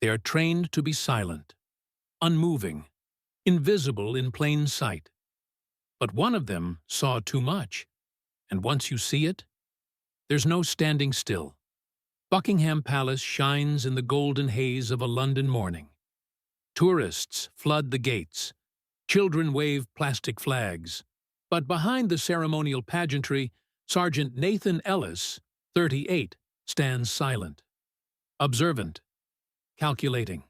They are trained to be silent, unmoving, invisible in plain sight. But one of them saw too much, and once you see it, there's no standing still. Buckingham Palace shines in the golden haze of a London morning. Tourists flood the gates. Children wave plastic flags. But behind the ceremonial pageantry, Sergeant Nathan Ellis, 38, stands silent, observant, calculating.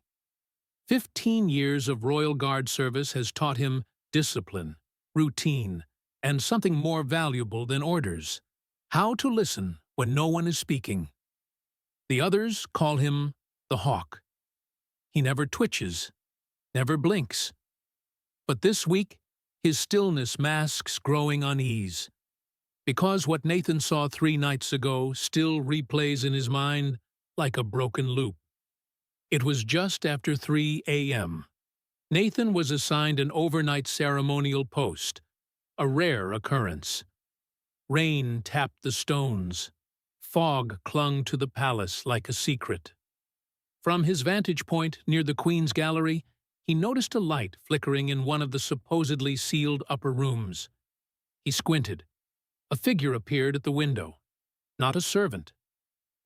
15 years of Royal Guard service has taught him discipline, routine, and something more valuable than orders: how to listen when no one is speaking. The others call him the Hawk. He never twitches, never blinks. But this week, his stillness masks growing unease. Because what Nathan saw 3 nights ago still replays in his mind like a broken loop. It was just after 3 a.m. Nathan was assigned an overnight ceremonial post, a rare occurrence. Rain tapped the stones. Fog clung to the palace like a secret. From his vantage point near the Queen's Gallery, he noticed a light flickering in one of the supposedly sealed upper rooms. He squinted. A figure appeared at the window. Not a servant.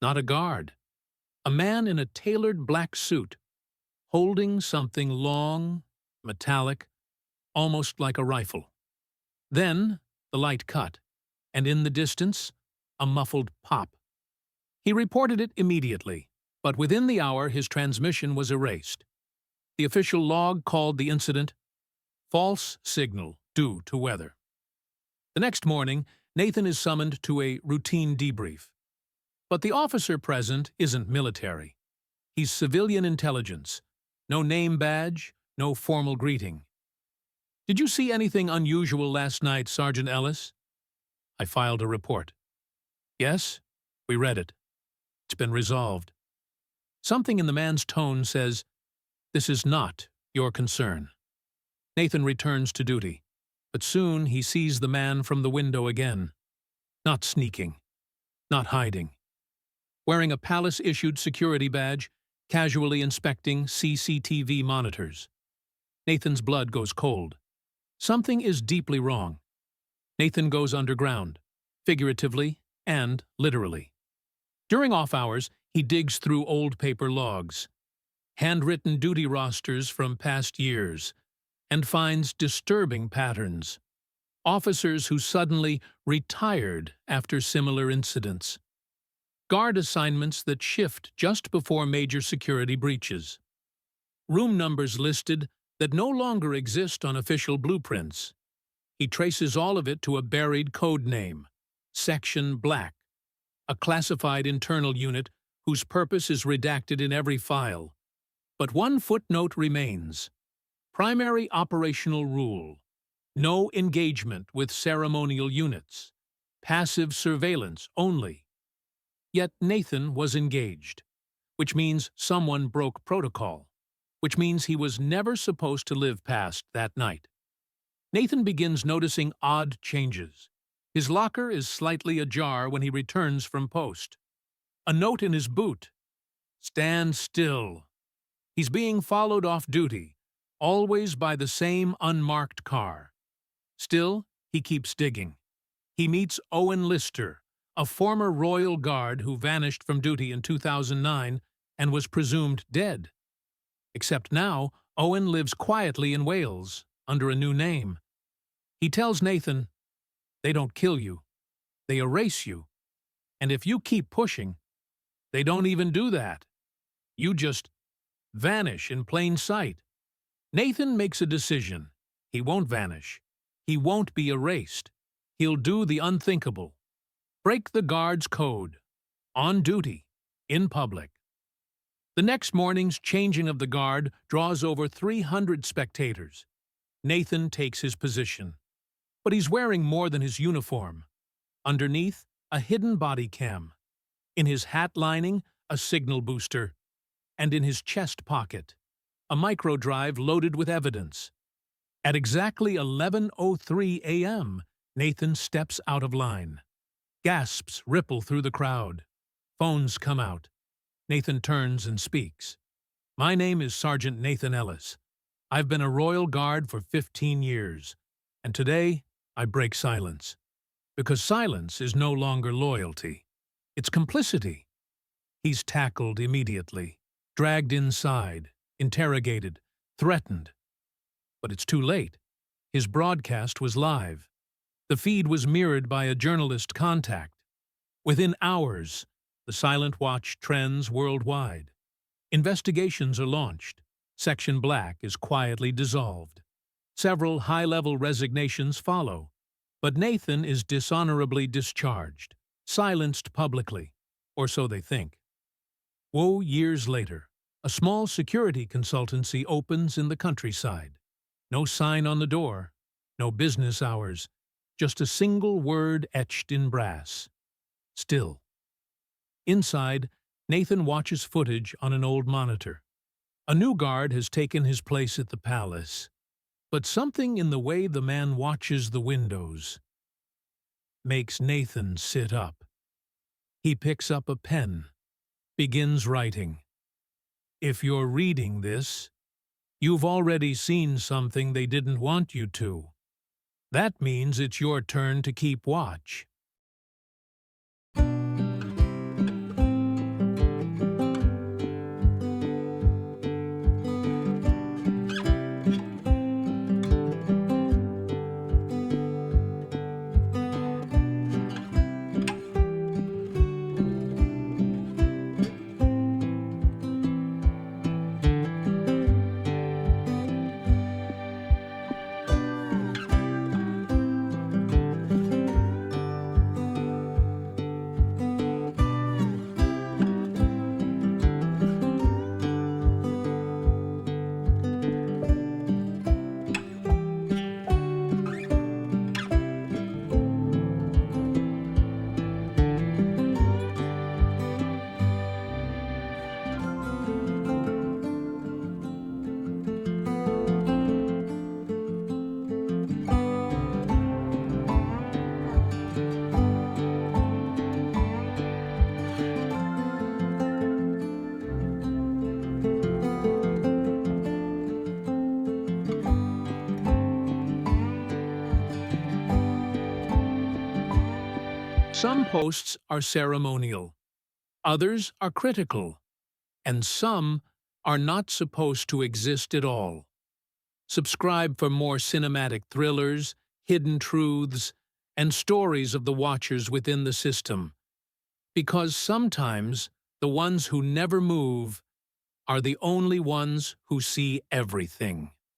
Not a guard. A man in a tailored black suit, holding something long, metallic, almost like a rifle. Then the light cut, and in the distance, a muffled pop. He reported it immediately, but within the hour his transmission was erased. The official log called the incident false signal due to weather. The next morning, Nathan is summoned to a routine debrief. But the officer present isn't military. He's civilian intelligence. No name badge, no formal greeting. "Did you see anything unusual last night, Sergeant Ellis?" I filed a report. "Yes, we read it. It's been resolved." Something in the man's tone says, "This is not your concern." Nathan returns to duty, but soon he sees the man from the window again. Not sneaking, not hiding. Wearing a palace-issued security badge, casually inspecting CCTV monitors. Nathan's blood goes cold. Something is deeply wrong. Nathan goes underground, figuratively and literally. During off hours, he digs through old paper logs, handwritten duty rosters from past years, and finds disturbing patterns. Officers who suddenly retired after similar incidents. Guard assignments that shift just before major security breaches. Room numbers listed that no longer exist on official blueprints. He traces all of it to a buried code name, Section Black, a classified internal unit whose purpose is redacted in every file. But one footnote remains. Primary operational rule: no engagement with ceremonial units. Passive surveillance only. Yet Nathan was engaged, which means someone broke protocol, which means he was never supposed to live past that night. Nathan begins noticing odd changes. His locker is slightly ajar when he returns from post. A note in his boot: "Stand still." He's being followed off duty, always by the same unmarked car. Still, he keeps digging. He meets Owen Lister, a former Royal Guard who vanished from duty in 2009 and was presumed dead. Except now, Owen lives quietly in Wales, under a new name. He tells Nathan, "They don't kill you. They erase you. And if you keep pushing, they don't even do that. You just vanish in plain sight." Nathan makes a decision. He won't vanish. He won't be erased. He'll do the unthinkable. Break the guard's code. On duty. In public. The next morning's changing of the guard draws over 300 spectators. Nathan takes his position. But he's wearing more than his uniform. Underneath, a hidden body cam. In his hat lining, a signal booster. And in his chest pocket, a microdrive loaded with evidence. At exactly 11:03 a.m., Nathan steps out of line. Gasps ripple through the crowd. Phones come out. Nathan turns and speaks. My name is Sergeant Nathan Ellis. I've been a Royal Guard for 15 years, and today I break silence. Because silence is no longer loyalty. It's complicity. He's tackled immediately, dragged inside, interrogated, threatened. But it's too late. His broadcast was live. The feed was mirrored by a journalist contact. Within hours, the Silent Watch trends worldwide. Investigations are launched. Section Black is quietly dissolved. Several high-level resignations follow. But Nathan is dishonorably discharged, silenced publicly, or so they think. Woe years later, a small security consultancy opens in the countryside. No sign on the door, no business hours, just a single word etched in brass. Still. Inside, Nathan watches footage on an old monitor. A new guard has taken his place at the palace. But something in the way the man watches the windows makes Nathan sit up. He picks up a pen, begins writing. If you're reading this, you've already seen something they didn't want you to. That means it's your turn to keep watch. Some posts are ceremonial, others are critical, and some are not supposed to exist at all. Subscribe for more cinematic thrillers, hidden truths, and stories of the watchers within the system. Because sometimes the ones who never move are the only ones who see everything.